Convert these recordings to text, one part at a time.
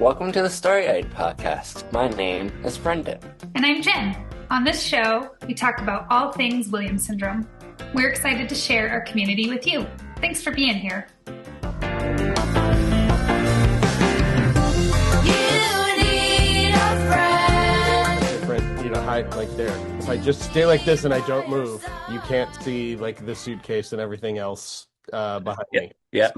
Welcome to the Story Eyed Podcast. My name is Brendan. And I'm Jen. On this show, we talk about all things Williams syndrome. We're excited to share our community with you. Thanks for being here. Hide like there. If I just stay like this and I don't move, you can't see like the suitcase and everything else behind me. Yep.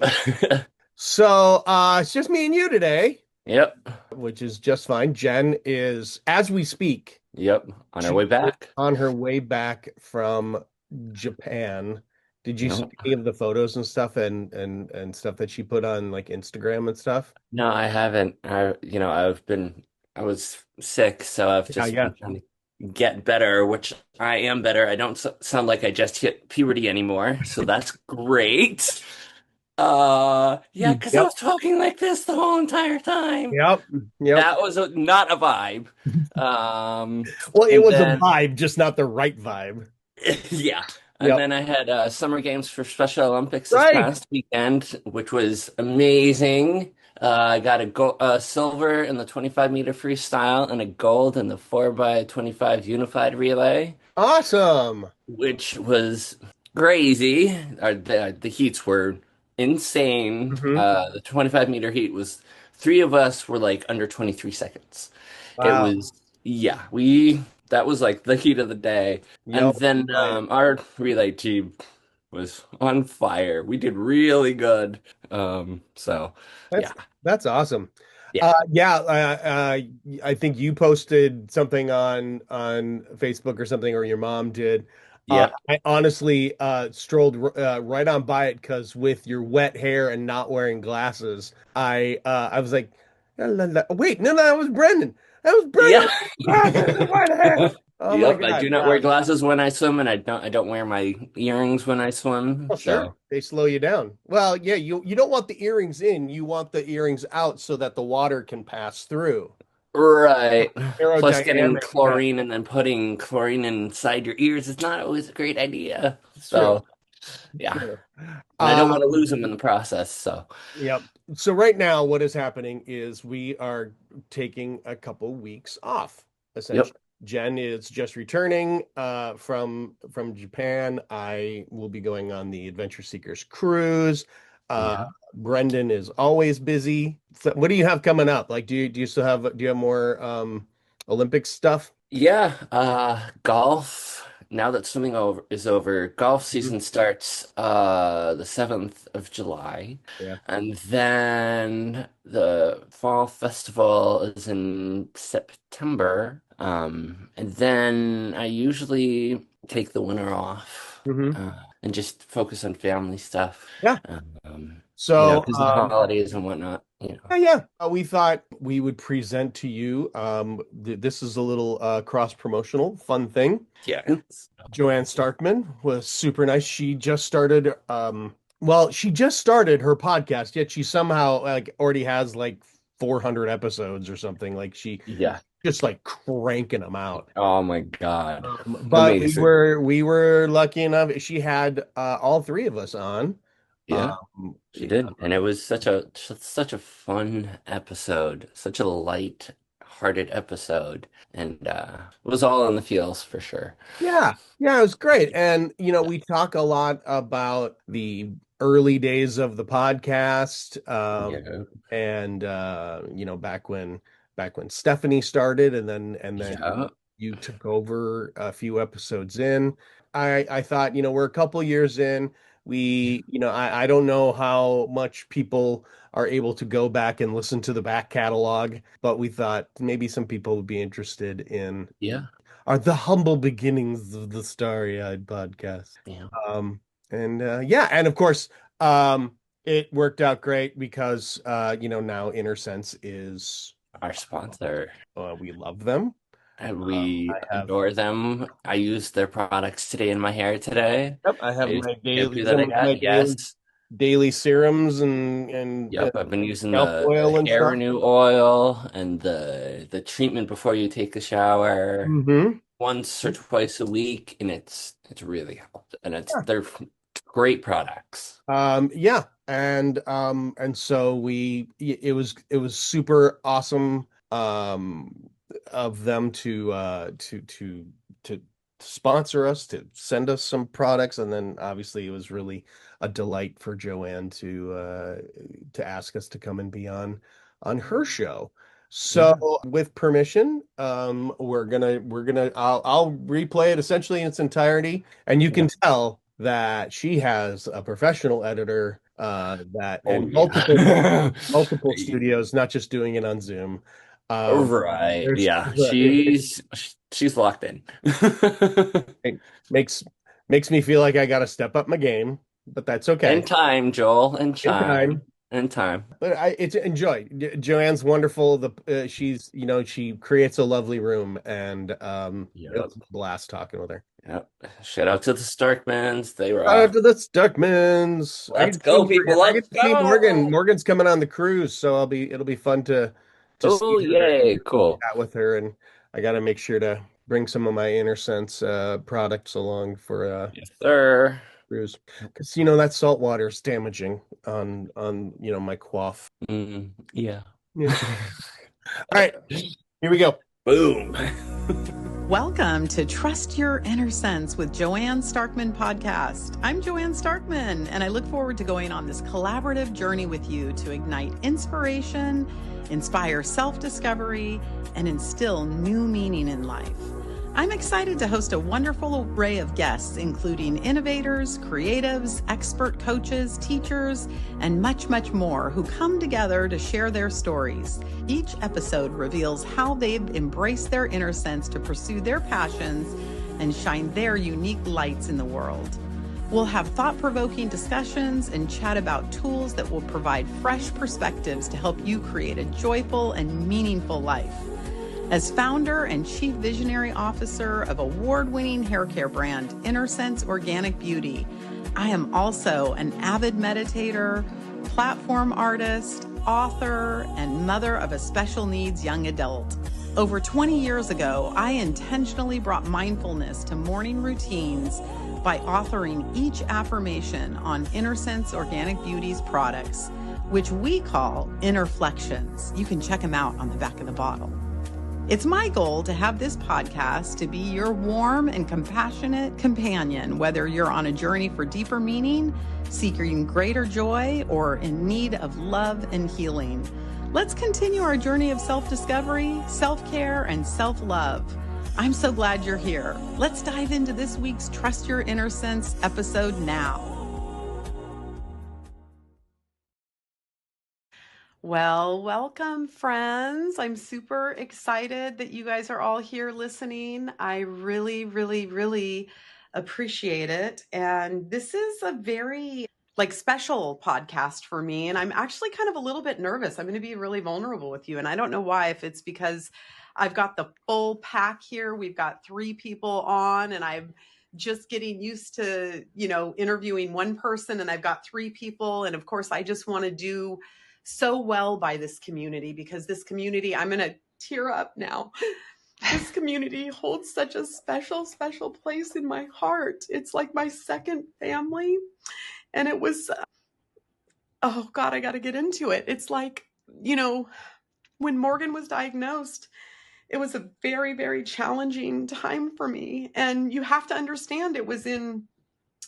So it's just me and you today. Yep. Which is just fine. Jen is, as we speak. Yep. On her way back. On her way back from Japan. Did you see any of the photos and stuff and stuff that she put on like Instagram and stuff? No, I haven't. I was sick, so I've just been trying to get better, which I am better. I don't sound like I just hit puberty anymore, so that's great. Because I was talking like this the whole entire time. Yep. That was not a vibe. Well, it was a vibe, just not the right vibe. Yeah. And then I had Summer Games for Special Olympics this past weekend, which was amazing. I got a silver in the 25-meter freestyle and a gold in the 4x25 unified relay. Awesome. Which was crazy. The heats were insane. The 25-meter heat was, three of us were like under 23 seconds. Wow. It was, that was like the heat of the day. And then our relay team was on fire. We did really good. That's awesome. Yeah. I think you posted something on Facebook or something, or your mom did. Yeah. I honestly strolled right on by it because with your wet hair and not wearing glasses, I was like, wait, no, that was Brendan. That was Brendan. Yeah. Oh my God. I do not wear glasses when I swim, and I don't wear my earrings when I swim. Oh, sure. They slow you down. Well, yeah, you don't want the earrings in, you want the earrings out so that the water can pass through. Right. Plus getting chlorine and then putting chlorine inside your ears is not always a great idea. So, yeah. Sure. I don't want to lose them in the process, so. Yep. So right now what is happening is we are taking a couple weeks off, essentially. Yep. Jen is just returning from Japan. I will be going on the Adventure Seekers cruise. Brendan is always busy. So what do you have coming up? Like, do you still have more Olympic stuff? Yeah, golf. Now that swimming is over, golf season starts the 7th of July. Yeah. And then the fall festival is in September. And then I usually take the winter off and just focus on family stuff. Yeah. So because of the holidays and whatnot. We thought we would present to you. This is a little cross-promotional fun thing. Yeah. Joanne Starkman was super nice. She just started. She just started her podcast. Yet she somehow already has 400 episodes or something. Just cranking them out. Oh my God. But amazing. we were lucky enough. She had all three of us on. Yeah, she did. And it was such a fun episode, such a light-hearted episode. And it was all in the feels for sure. Yeah, it was great. And we talk a lot about the early days of the podcast. And back when Stephanie started and then you took over a few episodes in. I thought, we're a couple years in. I don't know how much people are able to go back and listen to the back catalog, but we thought maybe some people would be interested in the humble beginnings of the Starry-Eyed podcast. And of course, it worked out great because now Innersense is our sponsor. We love them. And we adore them. I used their products today in my hair today. Yep, I have my daily serums and I've been using the hair renew oil and the treatment before you take a shower once or twice a week, and it's really helped. And they're great products. And so it was super awesome of them to sponsor us, to send us some products, and then obviously it was really a delight for Joanne to ask us to come and be on her show. So Yeah. with permission, I'll replay it essentially in its entirety, and you can Yeah. tell that she has a professional editor that Oh and multiple yeah. studios, not just doing it on Zoom. Um, Right. there's Yeah. it She's locked in. it makes makes me feel like I got to step up my game, but that's In okay. time, Joel. In In time. time. In time. But it's enjoy. Joanne's wonderful. She's she creates a lovely room, and it Yep. was a blast talking with her. Yep. Shout out to the Starkmans. They Shout out rock. to the Stuckmans. I Let's get to see go, people. I Let's get to see Morgan. go. Morgan's coming on the cruise, so it'll be fun to see Oh, her yay. and Cool. chat with her. And I got to make sure to bring some of my Innersense products along for Yes, sir. cruise, because that salt water is damaging on my quaff. Yeah. Yeah. All right, here we go. Boom. Welcome to Trust Your Innersense with Joanne Starkman podcast. I'm Joanne Starkman, and I look forward to going on this collaborative journey with you to ignite inspiration, inspire self-discovery, and instill new meaning in life. I'm excited to host a wonderful array of guests, including innovators, creatives, expert coaches, teachers, and much, much more who come together to share their stories. Each episode reveals how they've embraced their inner sense to pursue their passions and shine their unique lights in the world. We'll have thought-provoking discussions and chat about tools that will provide fresh perspectives to help you create a joyful and meaningful life. As founder and chief visionary officer of award-winning hair care brand Innersense Organic Beauty, I am also an avid meditator, platform artist, author, and mother of a special needs young adult. Over 20 years ago, I intentionally brought mindfulness to morning routines by authoring each affirmation on Innersense Organic Beauty's products, which we call Innerflections. You can check them out on the back of the bottle. It's my goal to have this podcast to be your warm and compassionate companion, whether you're on a journey for deeper meaning, seeking greater joy, or in need of love and healing. Let's continue our journey of self-discovery, self-care, and self-love. I'm so glad you're here. Let's dive into this week's Trust Your Innersense episode now. Well, welcome, friends. I'm super excited that you guys are all here listening. I really, really, really appreciate it. And this is a very special podcast for me. And I'm actually kind of a little bit nervous. I'm going to be really vulnerable with you. And I don't know why, if it's because I've got the full pack here. We've got 3 people on, and I'm just getting used to, interviewing one person, and I've got 3 people. And of course, I just want to do so well by this community, because this community, I'm going to tear up now. This community holds such a special, special place in my heart. It's like my second family. And it was, oh God, I got to get into it. It's like, when Morgan was diagnosed, it was a very, very challenging time for me. And you have to understand, it was in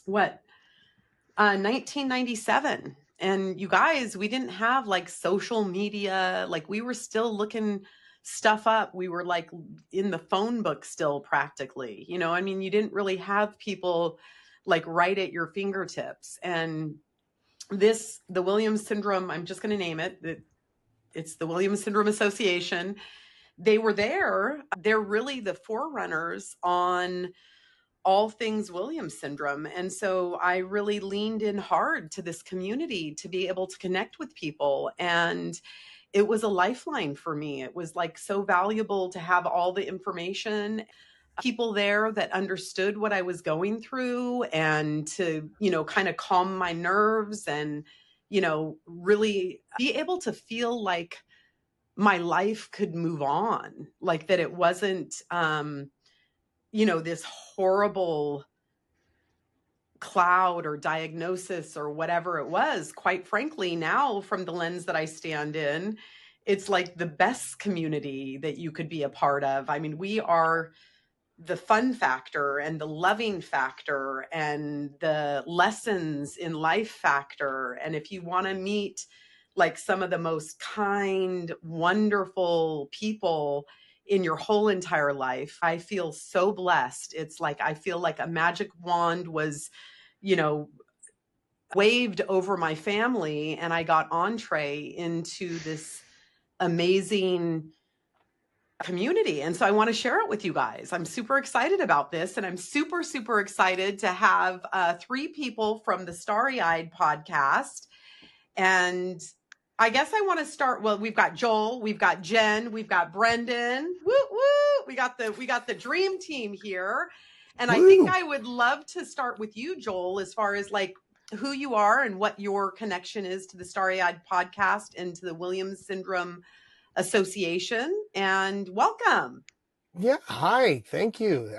1997. And you guys, we didn't have social media. We were still looking stuff up. We were in the phone book still, practically. You didn't really have people right at your fingertips. And the Williams syndrome, I'm just going to name it. It's the Williams Syndrome Association. They were there. They're really the forerunners on all things Williams syndrome. And so I really leaned in hard to this community to be able to connect with people. And it was a lifeline for me. It was so valuable to have all the information, people there that understood what I was going through, and to, kind of calm my nerves and, really be able to feel like my life could move on, that it wasn't, this horrible cloud or diagnosis or whatever it was. Quite frankly, now from the lens that I stand in, it's like the best community that you could be a part of. I mean, we are the fun factor and the loving factor and the lessons in life factor. And if you want to meet like some of the most kind, wonderful people in your whole entire life, I feel so blessed. It's like, I feel like a magic wand was, waved over my family, and I got entree into this amazing community. And so I want to share it with you guys. I'm super excited about this. And I'm super, super excited to have 3 people from the Starry Eyed podcast. And I guess I want to start. Well, we've got Joel, we've got Jen, we've got Brendan. Woo woo! We got the dream team here. And I think I would love to start with you, Joel, as far as like who you are and what your connection is to the Starry Eyed podcast and to the Williams Syndrome Association. And welcome. Yeah. Hi. Thank you.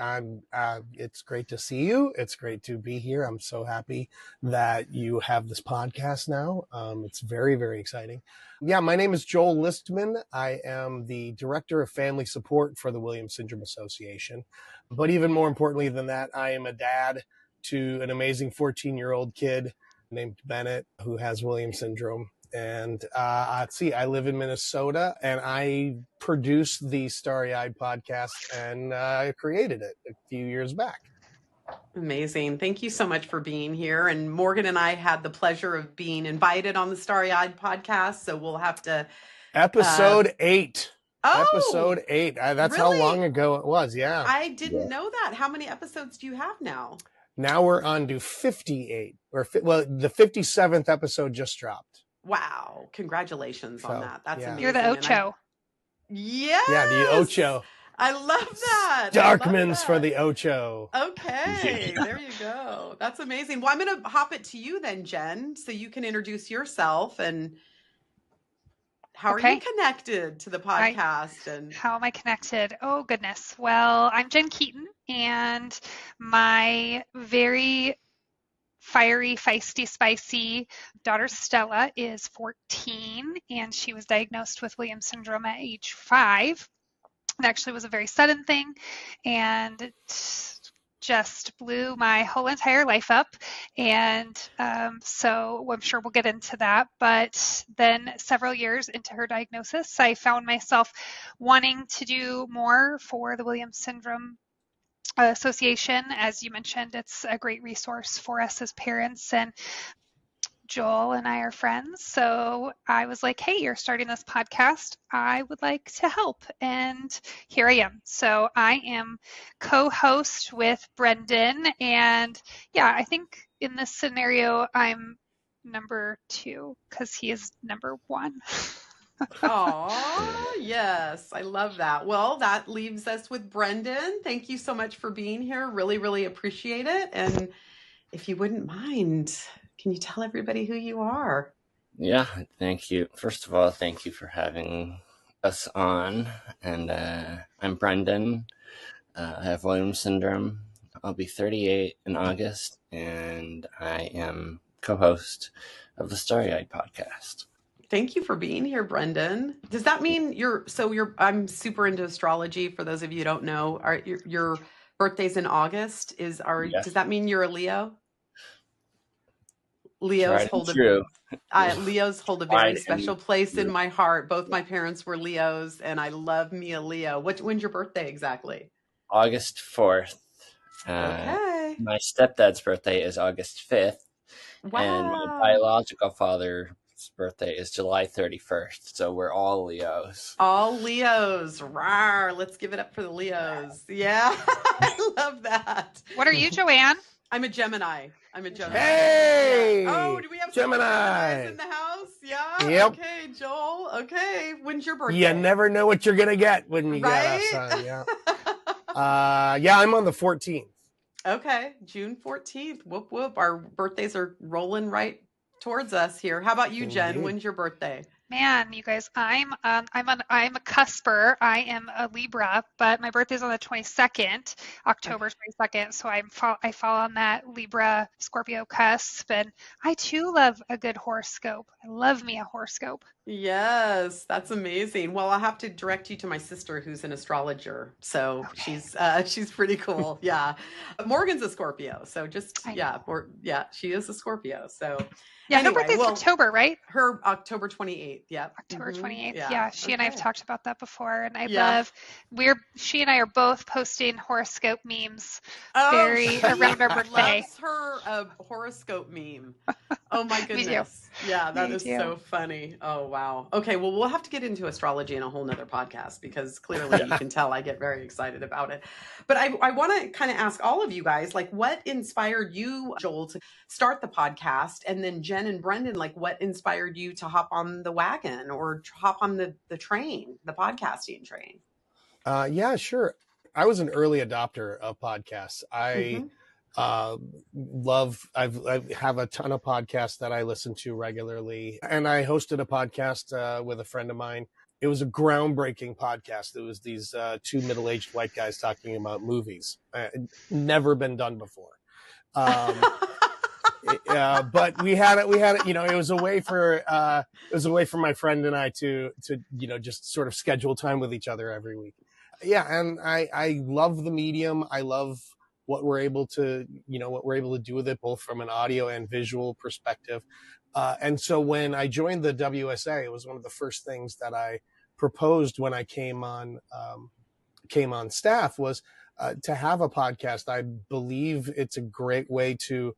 It's great to see you. It's great to be here. I'm so happy that you have this podcast now. It's very, very exciting. Yeah. My name is Joel Listman. I am the Director of Family Support for the Williams Syndrome Association. But even more importantly than that, I am a dad to an amazing 14-year-old kid named Bennett who has Williams Syndrome. And let's see, I live in Minnesota, and I produced the Starry Eyed podcast and I created it a few years back. Amazing. Thank you so much for being here. And Morgan and I had the pleasure of being invited on the Starry Eyed podcast. So we'll have to. Episode 8. Oh, Episode 8. That's really? How long ago it was. Yeah. I didn't know that. How many episodes do you have now? Now we're on to 58. The 57th episode just dropped. Wow. Congratulations on that. That's amazing. You're the Ocho. Yes. Yeah, the Ocho. I love that. Starkman's for the Ocho. Okay. There you go. That's amazing. Well, I'm going to hop it to you then, Jen, so you can introduce yourself and how are you connected to the podcast? How am I connected? Oh, goodness. Well, I'm Jen Keaton, and my very fiery, feisty, spicy daughter Stella is 14, and she was diagnosed with Williams syndrome at age 5. It actually was a very sudden thing, and it just blew my whole entire life up. And so I'm sure we'll get into that. But then several years into her diagnosis, I found myself wanting to do more for the Williams Syndrome Association. As you mentioned, it's a great resource for us as parents, and Joel and I are friends. So I was like, hey, you're starting this podcast. I would like to help. And here I am. So I am co-host with Brendan. And yeah, I think in this scenario, I'm number 2 because he is number 1. Oh, yes. I love that. Well, that leaves us with Brendan. Thank you so much for being here. Really, really appreciate it. And if you wouldn't mind, can you tell everybody who you are? Yeah, thank you. First of all, thank you for having us on. And I'm Brendan. I have Williams syndrome. I'll be 38 in August, and I am co-host of the Starry Eyed podcast. Thank you for being here, Brendan. Does that mean I'm super into astrology. For those of you who don't know, your birthday's in August. Yes. Does that mean you're a Leo? Leos hold a very special place in my heart. Both my parents were Leos, and I love me a Leo. When's your birthday exactly? August 4th. Okay. My stepdad's birthday is August 5th. Wow. And my biological father's birthday is July 31st. So we're all Leos. All Leos. Rawr. Let's give it up for the Leos. Yeah. I love that. What are you, Joanne? I'm a Gemini. Hey! Yeah. Oh, do we have Gemini in the house? Yeah. Yep. Okay, Joel. Okay. When's your birthday? You never know what you're gonna get when you get us on. Yeah. I'm on the 14th. Okay, June 14th. Whoop whoop. Our birthdays are rolling right towards us here. How about you, Jen? Indeed. When's your birthday? Man, you guys, I'm a cusper. I am a Libra, but my birthday's on the 22nd, October 22nd. So I fall on that Libra Scorpio cusp, and I too love a good horoscope. I love me a horoscope. Yes, that's amazing. Well, I'll have to direct you to my sister who's an astrologer. So Okay. she's pretty cool. Yeah. Morgan's a Scorpio. So just I yeah, know. she is a Scorpio. So Yeah, her anyway, birthday's well, October, right? her October 28th. Yep. October 28th. Yeah. Yeah, she and I have Okay. talked about that before, and Yeah. she and I are both posting horoscope memes Oh, very she around our birthday. loves her horoscope meme. Oh my Me too. goodness. Yeah, that Me is too. so funny. Oh wow. Okay, well we'll have to get into astrology in a whole nother podcast because clearly you can tell I get very excited about it. But I want to kind of ask all of you guys, like what inspired you, Joel, to start the podcast? And then Jen and Brendan, like what inspired you to hop on the wagon or hop on the train, the podcasting train? Yeah, sure. I was an early adopter of podcasts. I I have a ton of podcasts that I listen to regularly, and I hosted a podcast with a friend of mine. It was a groundbreaking podcast. It was these two middle-aged white guys talking about movies. Never been done before. But we had it. It was a way for my friend and I to just sort of schedule time with each other every week. Yeah, and I love the medium. I love what we're able to do with it, both from an audio and visual perspective. And so when I joined the WSA, it was one of the first things that I proposed when I came on staff was to have a podcast. I believe it's a great way to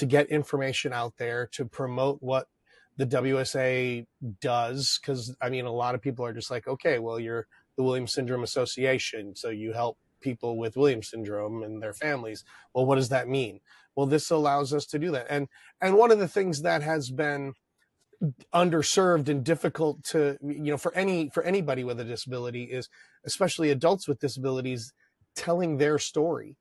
get information out there, to promote what the WSA does. Because I mean, a lot of people are just like, okay, well, you're the Williams Syndrome Association, so you help people with Williams syndrome and their families. Well, what does that mean? Well, this allows us to do that. And one of the things that has been underserved and difficult to, for anybody with a disability is, especially adults with disabilities, telling their story.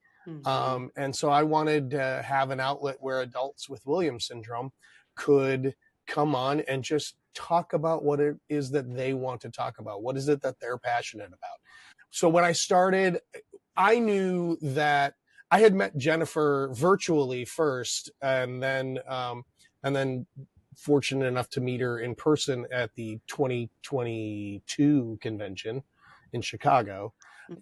And so I wanted to have an outlet where adults with Williams syndrome could come on and just talk about what it is that they want to talk about. What is it that they're passionate about? So when I started, I knew that I had met Jennifer virtually first, and then fortunate enough to meet her in person at the 2022 convention in Chicago.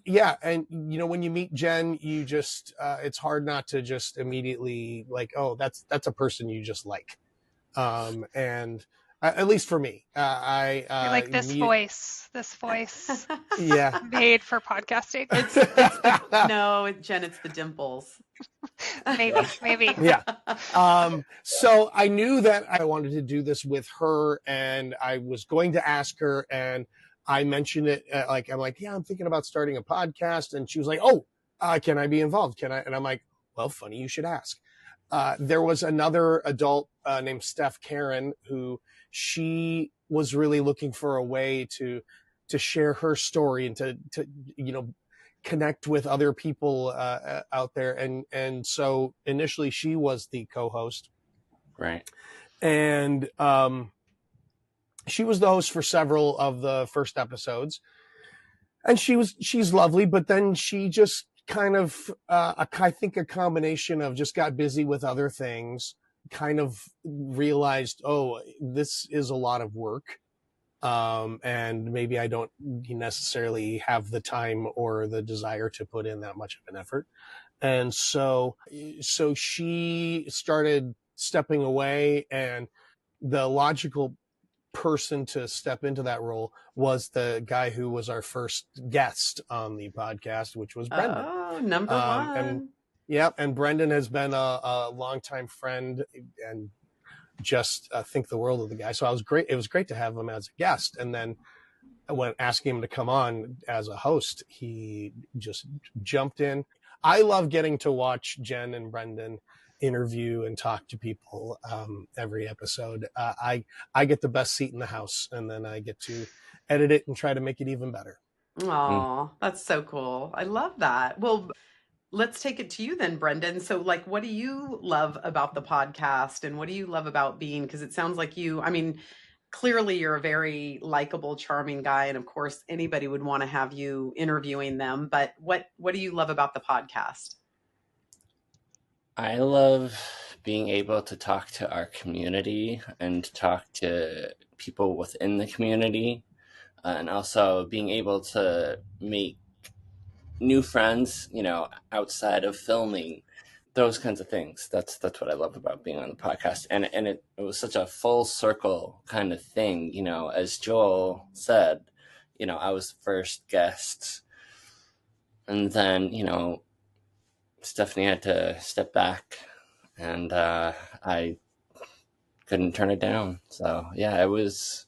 Yeah. And, when you meet Jen, you just, it's hard not to just immediately like, oh, that's a person you just like. And at least for me, I like this voice, yeah, made for podcasting. No, Jen, it's the dimples. maybe. Yeah. So I knew that I wanted to do this with her, and I was going to ask her, and I mentioned it. I'm like, yeah, I'm thinking about starting a podcast. And she was like, oh, can I be involved? Can I? And I'm like, well, funny you should ask. There was another adult named Steph Karen who she was really looking for a way to share her story and to connect with other people out there. And so initially she was the co-host. Right. And she was the host for several of the first episodes. And she's lovely, but then she just kind of, I think a combination of just got busy with other things, kind of realized, oh, this is a lot of work. And maybe I don't necessarily have the time or the desire to put in that much of an effort. And so she started stepping away, and the logical person to step into that role was the guy who was our first guest on the podcast, which was Brendan. Oh, number one. And Brendan has been a longtime friend and just think the world of the guy. So it was great to have him as a guest. And then when asking him to come on as a host, he just jumped in. I love getting to watch Jen and Brendan interview and talk to people every episode. I get the best seat in the house, and then I get to edit it and try to make it even better. Oh, that's so cool. I love that. Well, let's take it to you then, Brendan. So like, what do you love about the podcast, and what do you love about being, because it sounds like clearly you're a very likable, charming guy. And of course, anybody would want to have you interviewing them. But what do you love about the podcast? I love being able to talk to our community and talk to people within the community, and also being able to make new friends, outside of filming, those kinds of things. That's what I love about being on the podcast. And it was such a full circle kind of thing, as Joel said, I was the first guest, and then, Stephanie had to step back, and I couldn't turn it down. So yeah, it was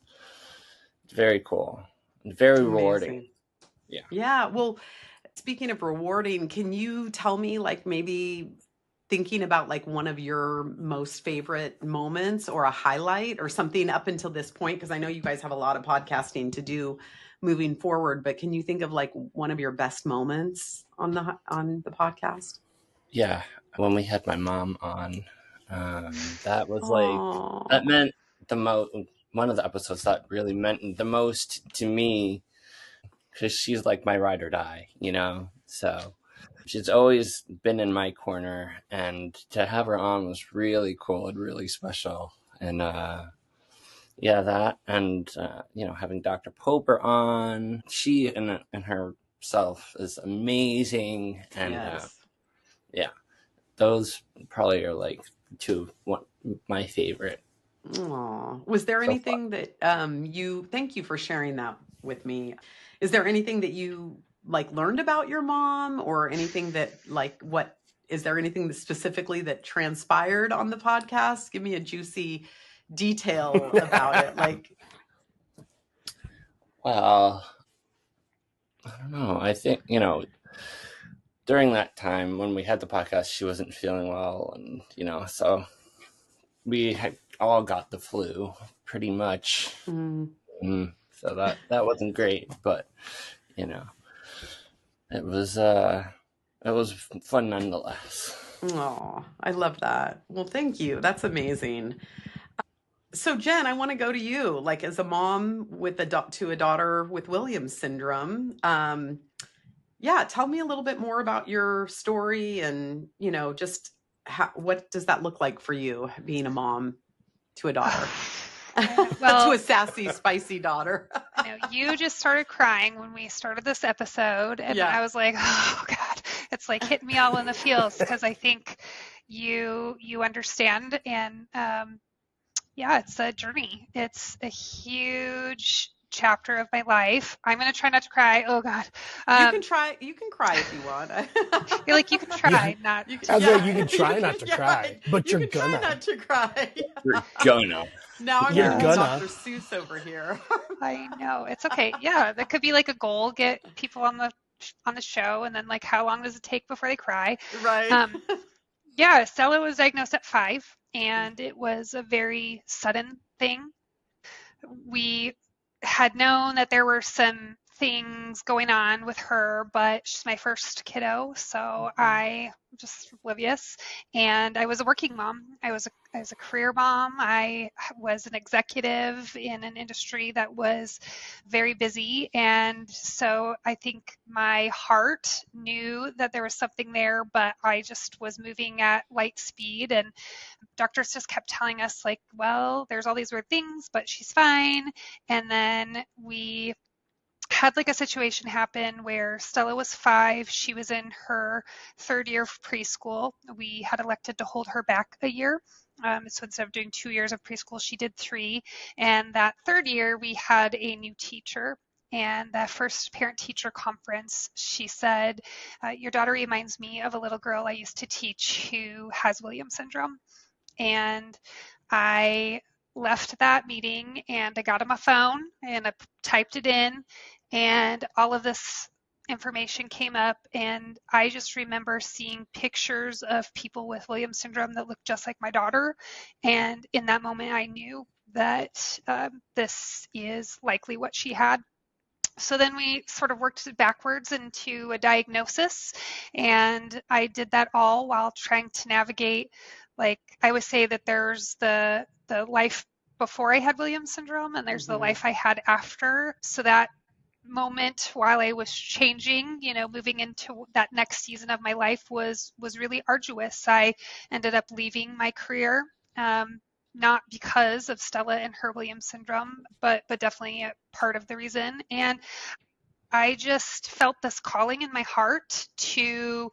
very cool, very rewarding. Yeah. Well, speaking of rewarding, can you tell me, like, maybe thinking about like one of your most favorite moments or a highlight or something up until this point? Because I know you guys have a lot of podcasting to do moving forward, but can you think of like one of your best moments on the podcast? Yeah, when we had my mom on, that was like, that meant the most. One of the episodes that really meant the most to me, because she's like my ride or die, so she's always been in my corner, and to have her on was really cool and really special. And yeah, that, and having Dr. Poper on, she and herself is amazing. And yes. Yeah, those probably are like my favorite. Aww. Was there anything that thank you for sharing that with me. Is there anything that you like learned about your mom, or anything that like, is there anything that specifically that transpired on the podcast? Give me a juicy detail about it. Like, well, I don't know. I think, during that time when we had the podcast, she wasn't feeling well, and, so we had all got the flu pretty much. So that wasn't great, but, it was fun nonetheless. Oh, I love that. Well, thank you. That's amazing. So Jen, I want to go to you, like as a mom with to a daughter with Williams syndrome. Yeah, tell me a little bit more about your story, and just what does that look like for you, being a mom to a daughter? Well, to a sassy, spicy daughter. I know you just started crying when we started this episode, and I was like, oh God, it's like hitting me all in the feels, because I think you understand, and yeah, it's a journey. It's a huge chapter of my life. I'm going to try not to cry. Oh God. You can try. You can cry if you want. You're like, you can try not. You can try not to cry, but you're gonna. Try not to cry. You're gonna. Now I'm You're gonna. Dr. Seuss over here. I know. It's okay. Yeah, that could be like a goal. Get people on the show, and then like, how long does it take before they cry? Right. Yeah, Stella was diagnosed at 5, and it was a very sudden thing. We had known that there were some things going on with her, but she's my first kiddo, so I was just oblivious. And I was a working mom. I was a career mom. I was an executive in an industry that was very busy, and so I think my heart knew that there was something there, but I just was moving at light speed, and doctors just kept telling us like, well, there's all these weird things, but she's fine. And then we had like a situation happen where Stella was 5. She was in her 3rd year of preschool. We had elected to hold her back a year. So instead of doing 2 years of preschool, she did 3. And that 3rd year, we had a new teacher. And that first parent-teacher conference, she said, your daughter reminds me of a little girl I used to teach who has Williams syndrome. And I left that meeting, and I got on my phone and I typed it in, and all of this information came up, and I just remember seeing pictures of people with Williams syndrome that looked just like my daughter. And in that moment, I knew that this is likely what she had. So then we sort of worked backwards into a diagnosis, and I did that all while trying to navigate, like I would say that there's the life before I had Williams syndrome, and there's the life I had after. So that moment while I was changing, moving into that next season of my life was really arduous. I ended up leaving my career, not because of Stella and her Williams syndrome, but definitely a part of the reason. And I just felt this calling in my heart to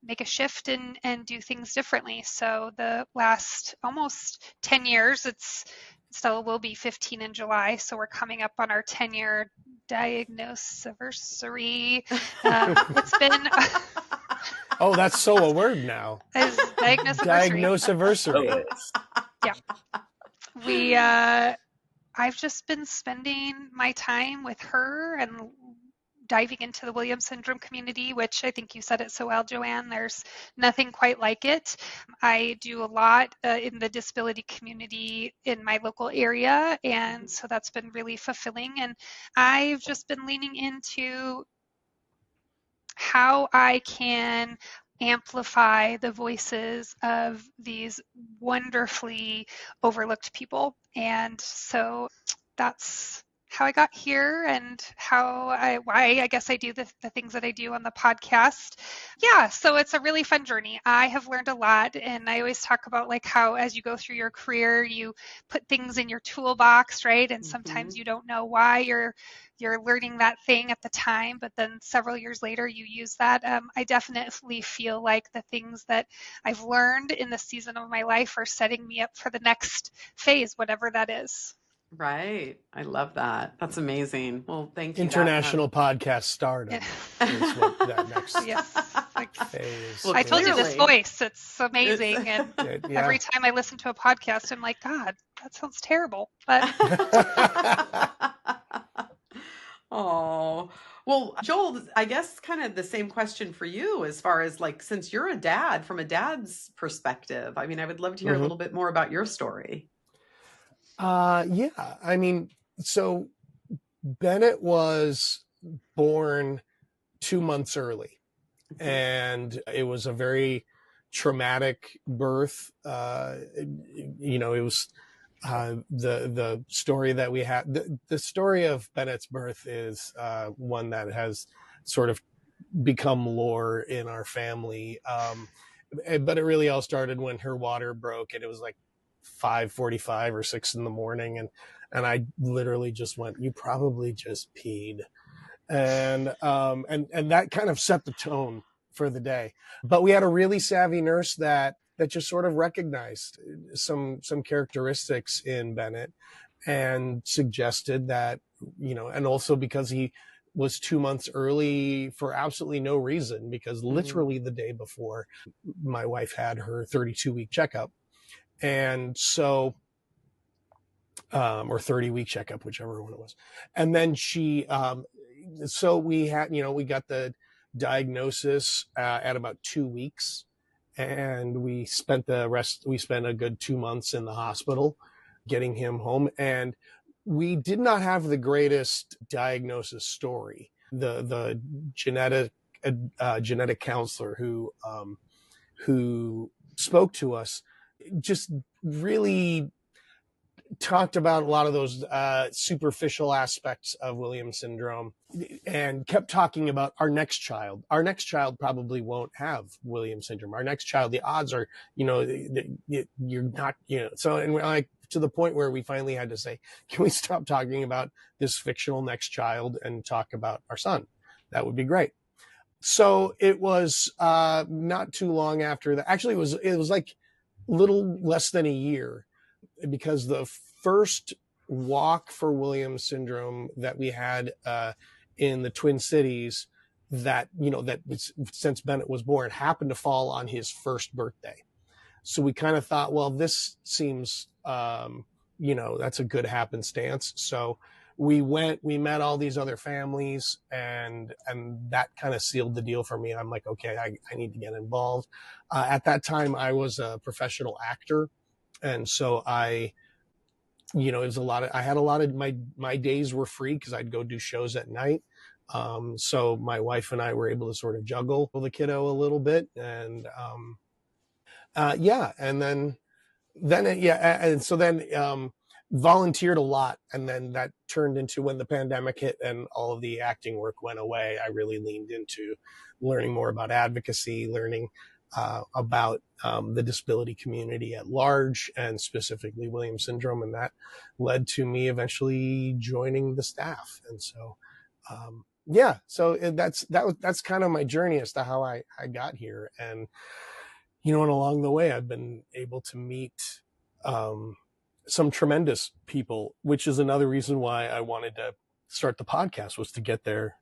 make a shift and do things differently. So the last almost 10 years, Stella will be 15 in July, so we're coming up on our 10-year diagnosis anniversary. It's been oh, that's so a word now. Diagnosis-iversary. Yeah. I've just been spending my time with her and diving into the Williams syndrome community, which I think you said it so well, Joanne. There's nothing quite like it. I do a lot in the disability community in my local area, and so that's been really fulfilling. And I've just been leaning into how I can amplify the voices of these wonderfully overlooked people. And so that's how I got here and why I guess I do the things that I do on the podcast. Yeah, so it's a really fun journey. I have learned a lot, and I always talk about like how as you go through your career, you put things in your toolbox, right? And sometimes you don't know why you're learning that thing at the time, but then several years later you use that. I definitely feel like the things that I've learned in this season of my life are setting me up for the next phase, whatever that is. Right. I love that. That's amazing. Well, thank you. International podcast stardom is what that next phase. Well, I told you this voice. It's amazing. And every time I listen to a podcast, I'm like, God, that sounds terrible. But oh, well, Joel, I guess kind of the same question for you as far as like, since you're a dad, from a dad's perspective, I mean, I would love to hear a little bit more about your story. Yeah, I mean, so Bennett was born 2 months early, and it was a very traumatic birth. It was the story that we had. The story of Bennett's birth is one that has sort of become lore in our family. But it really all started when her water broke, and it was like 5:45 or 6 in the morning, and I literally just went, "You probably just peed," and that kind of set the tone for the day. But we had a really savvy nurse that just sort of recognized some characteristics in Bennett and suggested that, and also because he was 2 months early for absolutely no reason, because literally the day before my wife had her 32-week checkup. And so, or 30-week checkup, whichever one it was. And then she, so we had, we got the diagnosis at about 2 weeks, and we spent a good 2 months in the hospital getting him home. And we did not have the greatest diagnosis story. The genetic counselor who spoke to us just really talked about a lot of those superficial aspects of Williams syndrome, and kept talking about our next child. Our next child probably won't have Williams syndrome. Our next child, the odds are, you're not, so, and we're like, to the point where we finally had to say, can we stop talking about this fictional next child and talk about our son? That would be great. So it was not too long after that. Actually, it was like little less than a year, because the first walk for Williams syndrome that we had in the Twin Cities, that was, since Bennett was born, happened to fall on his first birthday. So we kind of thought, well, this seems, that's a good happenstance. So we met all these other families, and that kind of sealed the deal for me. And I'm like, okay, I need to get involved. At that time, I was a professional actor. And so it was I had a lot of my days were free because I'd go do shows at night. So my wife and I were able to sort of juggle the kiddo a little bit. And, and so then volunteered a lot. And then that turned into, when the pandemic hit and all of the acting work went away, I really leaned into learning more about advocacy, learning about the disability community at large, and specifically Williams syndrome. And that led to me eventually joining the staff. And so, so that's kind of my journey as to how I got here. And, and along the way, I've been able to meet some tremendous people, which is another reason why I wanted to start the podcast, was to get their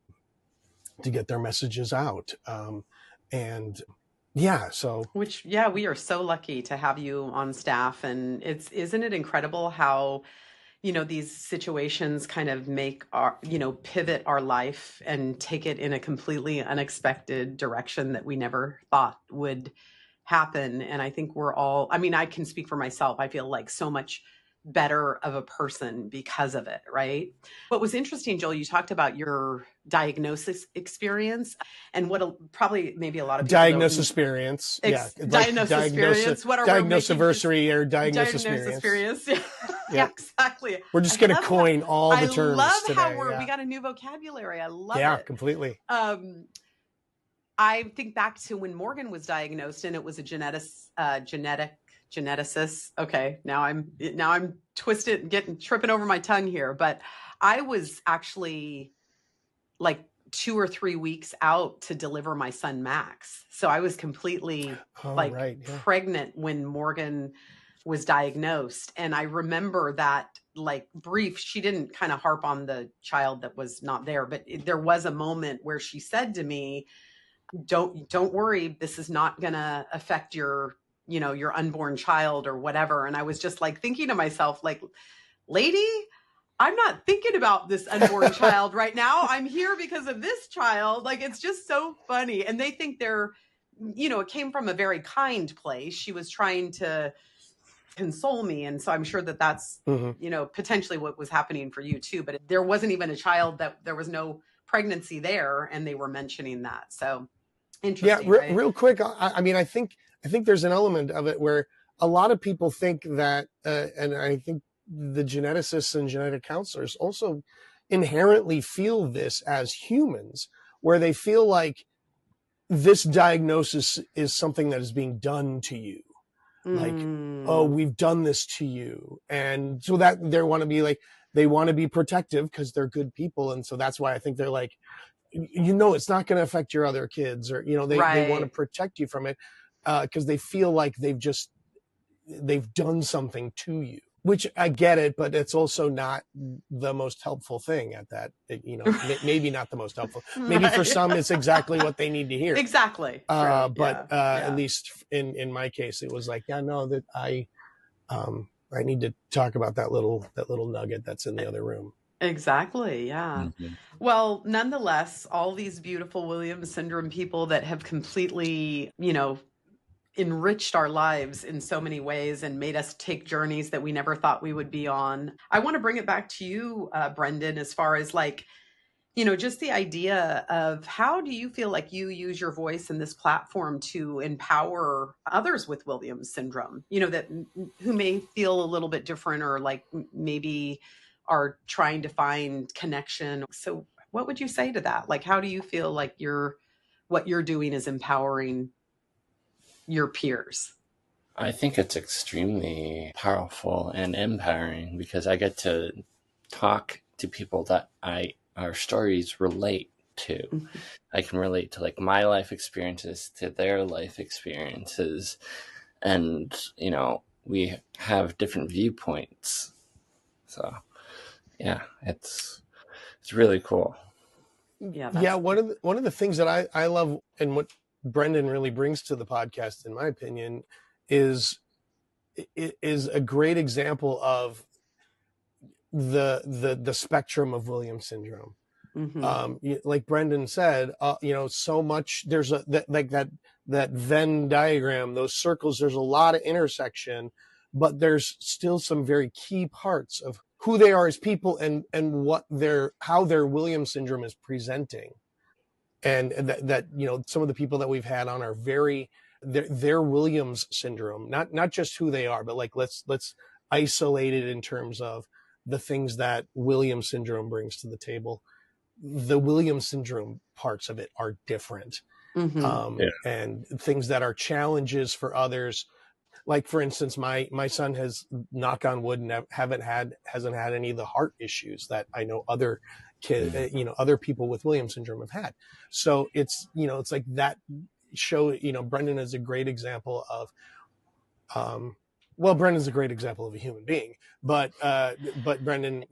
messages out. We are so lucky to have you on staff. And isn't it incredible how, these situations kind of make our, pivot our life and take it in a completely unexpected direction that we never thought would happen. And I think I can speak for myself. I feel like so much better of a person because of it, right? What was interesting, Joel, you talked about your diagnosis experience, and maybe a lot of people diagnosis experience. Diagnosis experience. What are diagnosis-versary or diagnosis experience? Yeah, exactly. We're just going to coin all the terms. I love today. how we got a new vocabulary. I love it. Yeah, completely. I think back to when Morgan was diagnosed, and it was a geneticist. Okay, now I'm twisted, tripping over my tongue here. But I was actually like 2 or 3 weeks out to deliver my son Max, so I was completely pregnant when Morgan was diagnosed. And I remember that brief. She didn't kind of harp on the child that was not there, but there was a moment where she said to me, don't worry, this is not going to affect your unborn child or whatever. And I was just thinking to myself, lady, I'm not thinking about this unborn child right now. I'm here because of this child. It's just so funny. And they think it came from a very kind place. She was trying to console me. And so I'm sure that that's, potentially what was happening for you too. But there wasn't even a child, that there was no pregnancy there. And they were mentioning that. So interesting. Yeah, right? Real quick. I think there's an element of it where a lot of people think that, and I think the geneticists and genetic counselors also inherently feel this as humans, where they feel like this diagnosis is something that is being done to you. Oh, we've done this to you. And so that they want to be protective because they're good people. And so that's why I think they're like, it's not going to affect your other kids, or, they want to protect you from it. Because they feel like they've done something to you, which I get it, but it's also not the most helpful thing at that, maybe not the most helpful. Maybe for some, it's exactly what they need to hear. Exactly. At least in my case, it was that I need to talk about that little nugget that's in the other room. Exactly. Yeah. Mm-hmm. Well, nonetheless, all these beautiful Williams syndrome people that have completely, enriched our lives in so many ways and made us take journeys that we never thought we would be on. I want to bring it back to you, Brendan, as far as just the idea of how do you feel like you use your voice in this platform to empower others with Williams syndrome, who may feel a little bit different, or maybe are trying to find connection. So what would you say to that? How do you feel like what you're doing is empowering your peers? I think it's extremely powerful and empowering, because I get to talk to people that our stories relate to. Mm-hmm. I can relate to my life experiences to their life experiences, and we have different viewpoints. So yeah, it's really cool. Yeah, one of the things that I love, and what Brendan really brings to the podcast, in my opinion, is a great example of the spectrum of Williams syndrome. Mm-hmm. Like Brendan said, so much there's that Venn diagram, those circles. There's a lot of intersection, but there's still some very key parts of who they are as people and how their Williams syndrome is presenting. And that some of the people that we've had on are their Williams syndrome, not just who they are, but let's isolated in terms of the things that Williams syndrome brings to the table. The Williams syndrome parts of it are different. And things that are challenges for others. Like, for instance, my son has, knock on wood, hasn't had any of the heart issues that I know other other people with Williams syndrome have had. So it's like that show, Brendan is a great example of, Brendan's a great example of a human being, but Brendan,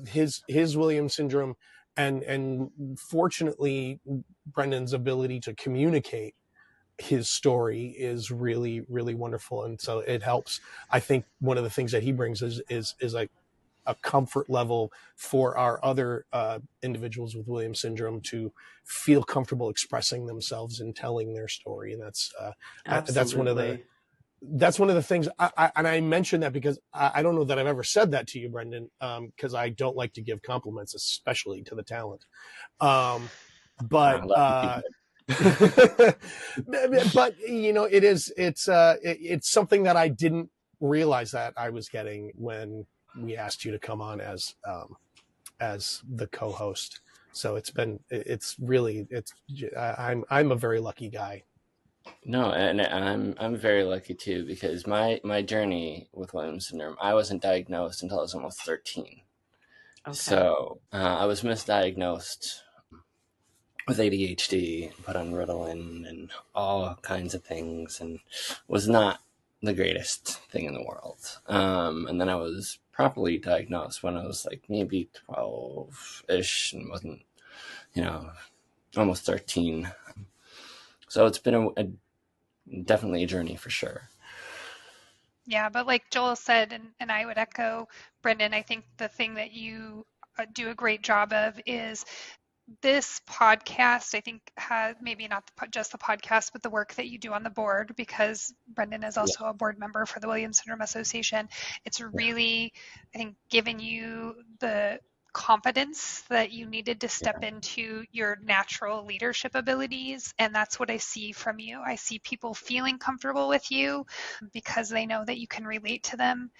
his Williams syndrome and fortunately Brendan's ability to communicate his story is really, really wonderful. And so it helps. I think one of the things that he brings is like a comfort level for our other individuals with Williams syndrome to feel comfortable expressing themselves and telling their story. And that's one of the things I mentioned that because I don't know that I've ever said that to you, Brendan, because I don't like to give compliments, especially to the talent. But it's something that I didn't realize that I was getting when we asked you to come on as the co-host. So I'm a very lucky guy. No, and I'm very lucky too, because my journey with Williams syndrome, I wasn't diagnosed until I was almost 13. Okay. So I was misdiagnosed with ADHD, put on Ritalin and all kinds of things, and was not the greatest thing in the world. And then I was properly diagnosed when I was like maybe 12-ish and wasn't, almost 13. So it's been definitely a journey for sure. Yeah, but like Joel said, and I would echo Brendan, I think the thing that you do a great job of is this podcast, I think, has maybe not just the podcast, but the work that you do on the board, because Brendan is also a board member for the Williams Syndrome Association. It's really, I think, given you the confidence that you needed to step into your natural leadership abilities. And that's what I see from you. I see people feeling comfortable with you because they know that you can relate to them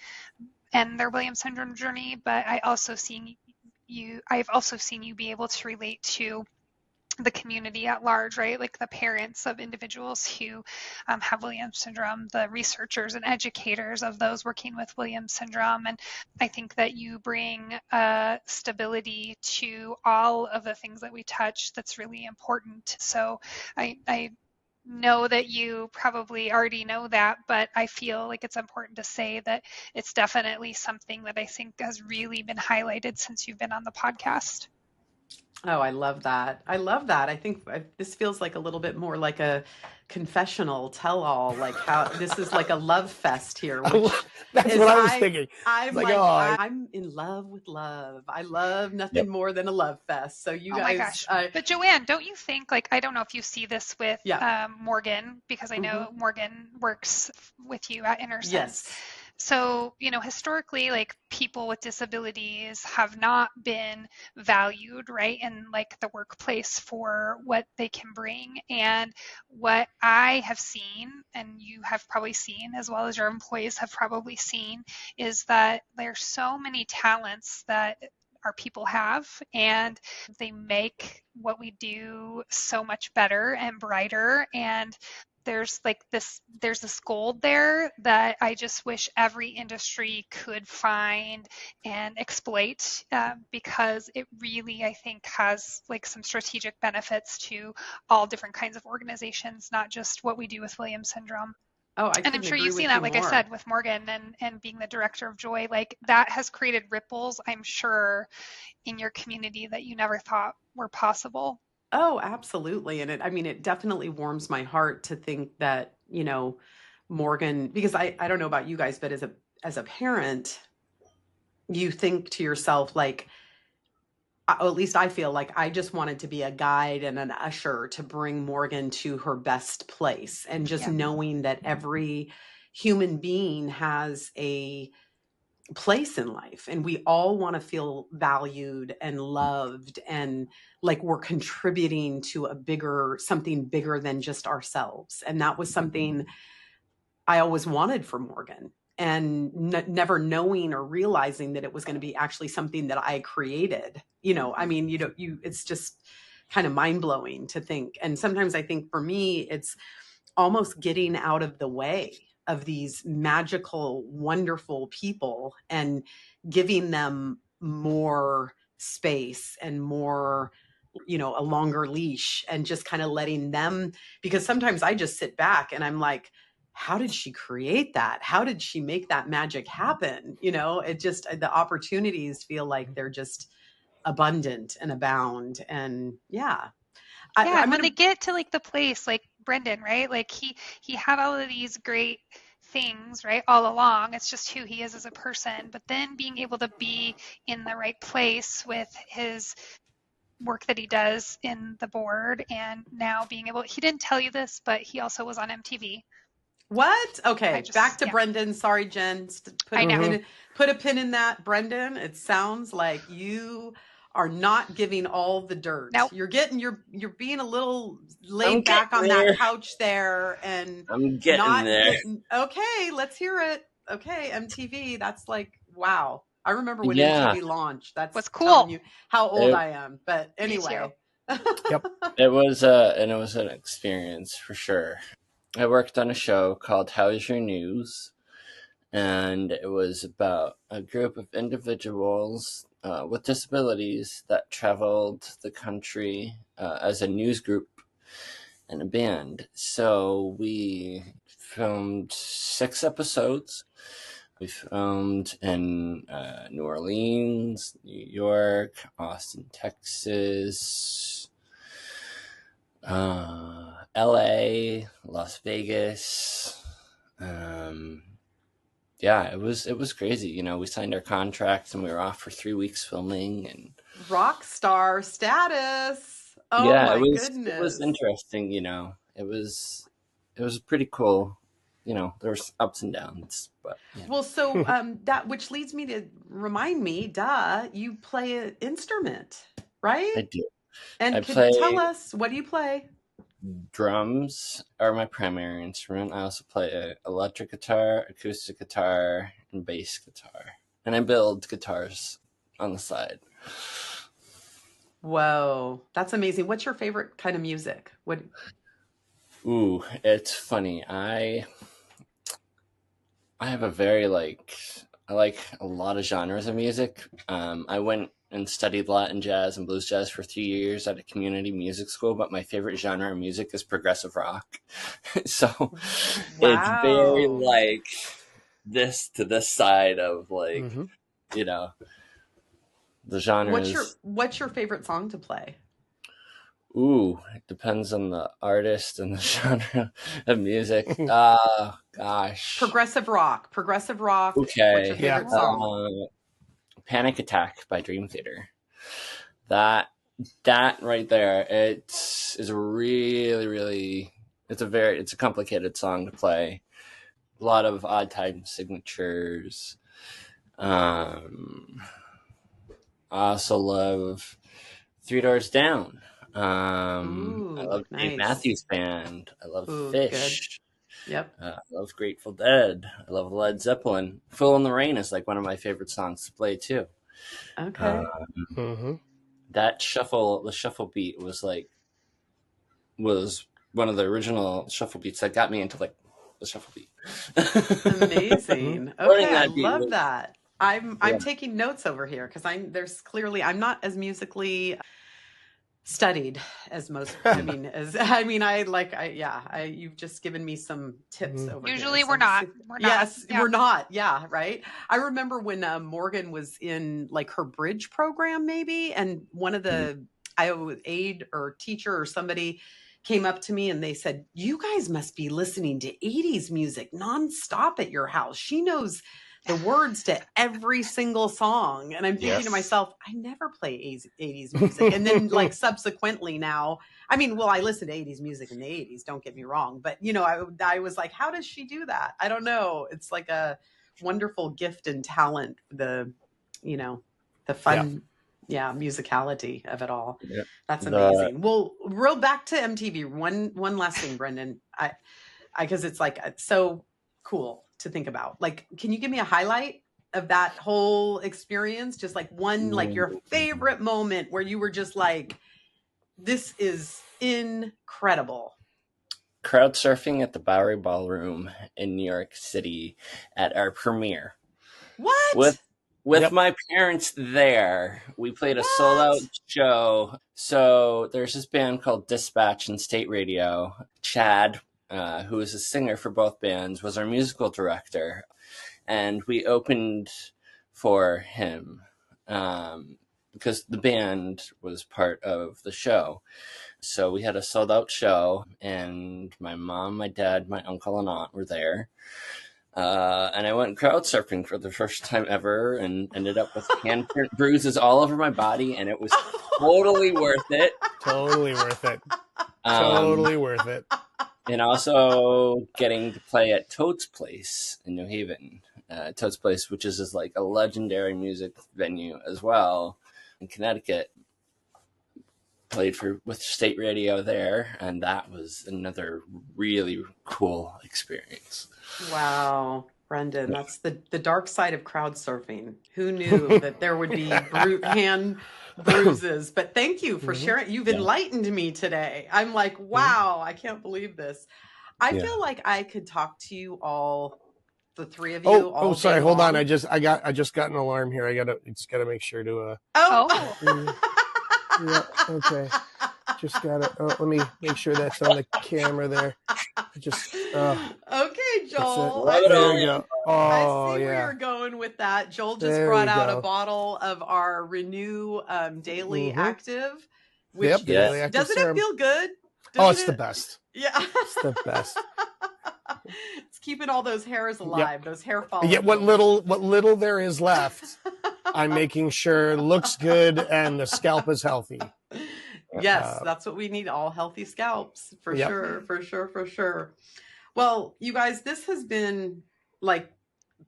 and their Williams syndrome journey. But I've also seen you be able to relate to the community at large, right? Like the parents of individuals who have Williams syndrome, the researchers and educators of those working with Williams syndrome. And I think that you bring stability to all of the things that we touch that's really important. So I know that you probably already know that, but I feel like it's important to say that it's definitely something that I think has really been highlighted since you've been on the podcast. Oh, I love that. I think this feels like a little bit more like a confessional tell-all, like how this is like a love fest here. That's what I was thinking. I'm in love with love. I love nothing more than a love fest. So you guys. My gosh. But Joanne, don't you think, like, I don't know if you see this with Morgan, because I know Morgan works with you at Innersense. Yes. So, historically, like, people with disabilities have not been valued, right, in like the workplace for what they can bring. And what I have seen, and you have probably seen, as well as your employees have probably seen, is that there's so many talents that our people have, and they make what we do so much better and brighter. And there's this gold there that I just wish every industry could find and exploit, because it really, I think, has like some strategic benefits to all different kinds of organizations, not just what we do with Williams syndrome. And I'm sure you've seen that, like I said, with Morgan and being the director of Joy, like that has created ripples, I'm sure, in your community that you never thought were possible. Oh, absolutely. And it definitely warms my heart to think that, Morgan, because I don't know about you guys, but as a parent, you think to yourself, like, at least I feel like I just wanted to be a guide and an usher to bring Morgan to her best place. And just knowing that every human being has a place in life, and we all want to feel valued and loved, and like we're contributing to something bigger than just ourselves. And that was something I always wanted for Morgan. and never knowing or realizing that it was going to be actually something that I created. I mean, it's just kind of mind blowing to think. And sometimes I think for me, it's almost getting out of the way of these magical, wonderful people and giving them more space and more, a longer leash, and just kind of letting them, because sometimes I just sit back and I'm like, how did she create that? How did she make that magic happen? It just, the opportunities feel like they're just abundant and abound. And and when they get to like the place, like Brendan, right? Like he had all of these great things, right, all along. It's just who he is as a person. But then being able to be in the right place with his work that he does in the board, and now being able, he didn't tell you this, but he also was on MTV. What? Okay, back to Brendan. Sorry, Jen. Put a pin in that, Brendan. It sounds like you are not giving all the dirt. Nope. You're being a little laid back on that couch there, and I'm getting there. Okay, let's hear it. Okay, MTV. That's like, wow. I remember when MTV launched. That's what's cool. Telling you how old I am. But anyway. Yep. It was an experience for sure. I worked on a show called How's Your News, and it was about a group of individuals with disabilities that traveled the country as a news group and a band. So we filmed 6 episodes. We filmed in New Orleans, New York, Austin, Texas, LA, Las Vegas. It was crazy. We signed our contracts and we were off for 3 weeks filming, and rock star status. Oh my goodness. It was interesting. It was pretty cool. There was ups and downs, but well, so that, which leads me to remind me, you play an instrument, right? I do. And can you tell us, what do you play? Drums are my primary instrument. I also play electric guitar, acoustic guitar, and bass guitar. And I build guitars on the side. Whoa, that's amazing. What's your favorite kind of music? Ooh, it's funny. I have a very I like a lot of genres of music. I went and studied Latin jazz and blues jazz for 3 years at a community music school, but my favorite genre of music is progressive rock. So It's very like this to this side of the genres. What's your favorite song to play? Ooh, it depends on the artist and the genre of music. Gosh. Progressive rock. Okay. What's your favorite song? Panic Attack by Dream Theater. That right there, it's a really, really, it's a complicated song to play. A lot of odd time signatures. I also love Three Doors Down. I love Dave Matthews Band. I love Fish. Good. Yep. I love Grateful Dead. I love Led Zeppelin. Fool in the Rain is like one of my favorite songs to play too. Okay. That the shuffle beat was one of the original shuffle beats that got me into the shuffle beat. Amazing. Okay, I love that. I'm taking notes over here because I'm not as musically studied as most. You've just given me some tips over here. Usually we're not. Yes, we're not. Yeah, right. I remember when Morgan was in her bridge program, maybe, and one of the aide or teacher or somebody came up to me and they said, "You guys must be listening to 80s music nonstop at your house. She knows the words to every single song." And I'm thinking to myself, I never play 80s music. And then subsequently now, I listen to 80s music in the 80s, don't get me wrong. But, I was like, how does she do that? I don't know. It's like a wonderful gift and talent, the fun, musicality of it all. Yep. That's amazing. Well, real back to MTV. One last thing, Brendan, because it's so cool to think about. Like, can you give me a highlight of that whole experience? Just like one, like your favorite moment where you were just like, this is incredible. Crowd surfing at the Bowery Ballroom in New York City at our premiere. What? With my parents there. We played a sold-out show. So there's this band called Dispatch and State Radio. Chad, who is a singer for both bands, was our musical director. And we opened for him because the band was part of the show. So we had a sold-out show, and my mom, my dad, my uncle, and aunt were there. And I went crowd surfing for the first time ever and ended up with handprint bruises all over my body, and it was totally worth it. Totally worth it. Totally worth it. And also getting to play at Toad's Place in New Haven. Toad's Place, which is like a legendary music venue as well in Connecticut. Played with State Radio there, and that was another really cool experience. Wow, Brendan, that's the dark side of crowd surfing. Who knew that there would be hand bruises? But thank you for sharing. You've enlightened me today. I'm like, wow, I can't believe this. I feel like I could talk to you all, the three of you. Oh, sorry, hold on. I just got an alarm here. I gotta make sure to. Yeah, okay. Just got it. Oh, let me make sure that's on the camera there. Okay, Joel. There we go. Oh, I see where you're going with that. Joel just brought out a bottle of our Renew Daily Active. Which Daily Active doesn't serum. It feel good? It's the best. Yeah. It's the best. It's keeping all those hairs alive, those hair follicles. Yeah, what little there is left, I'm making sure looks good and the scalp is healthy. Yes, that's what we need. All healthy scalps for sure. Well, you guys, this has been like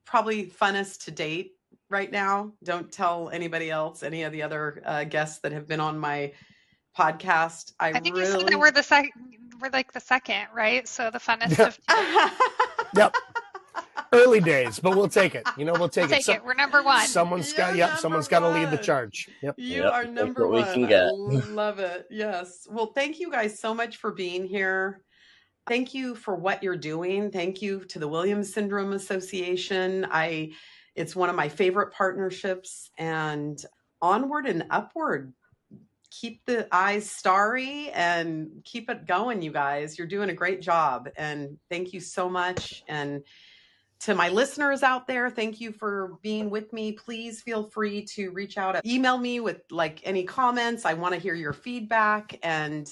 probably funnest to date right now. Don't tell anybody else, any of the other guests that have been on my podcast. I think you said that we're like the second, right? So the funnest of Yep. Early days, but we'll take it. We'll take it. We're number one. Someone's got to lead the charge. Yep. You are number one. We can get. I love it. Yes. Well, thank you guys so much for being here. Thank you for what you're doing. Thank you to the Williams Syndrome Association. It's one of my favorite partnerships, and onward and upward. Keep the eyes starry and keep it going, you guys. You're doing a great job, and thank you so much. And to my listeners out there, thank you for being with me. Please feel free to reach out, email me with like any comments. I want to hear your feedback. And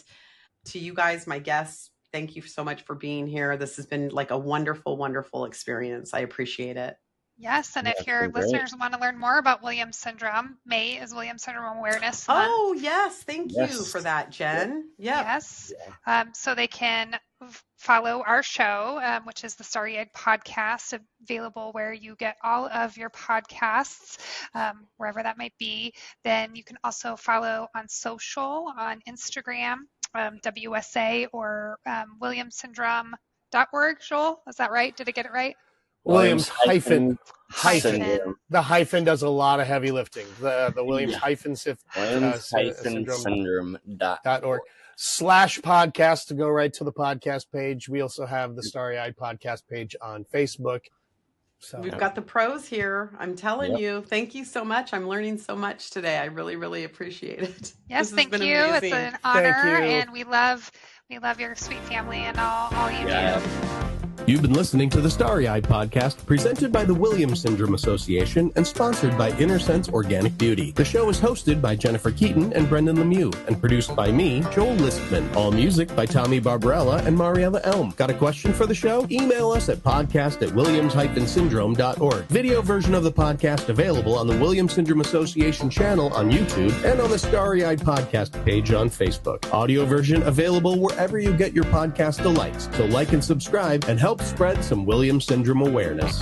to you guys, my guests, thank you so much for being here. This has been like a wonderful, wonderful experience. I appreciate it. Yes, and if your listeners want to learn more about Williams Syndrome, May is Williams Syndrome Awareness Month. Oh, yes. Thank you for that, Jen. Yep. Yes. So they can follow our show, which is the Starry-Eyed Podcast, available where you get all of your podcasts, wherever that might be. Then you can also follow on social, on Instagram, WSA or WilliamsSyndrome.org. Joel, is that right? Did I get it right? Williams hyphen. The hyphen does a lot of heavy lifting. The Williams hyphen syndrome.org /podcast to go right to the podcast page. We also have the Starry-Eyed Podcast page on Facebook. So we've got the pros here. I'm telling you. Thank you so much. I'm learning so much today. I really, really appreciate it. Yes, thank you. Amazing. It's an honor, and we love your sweet family and all you do. You've been listening to the Starry-Eyed Podcast, presented by the Williams Syndrome Association and sponsored by Innersense Organic Beauty. The show is hosted by Jennifer Keaton and Brendan Lemieux and produced by me, Joel Listman. All music by Tommy Barbarella and Mariella Elm. Got a question for the show? Email us at podcast@williams-syndrome.org. Video version of the podcast available on the Williams Syndrome Association channel on YouTube and on the Starry-Eyed Podcast page on Facebook. Audio version available wherever you get your podcast delights. So like and subscribe and help spread some Williams Syndrome awareness.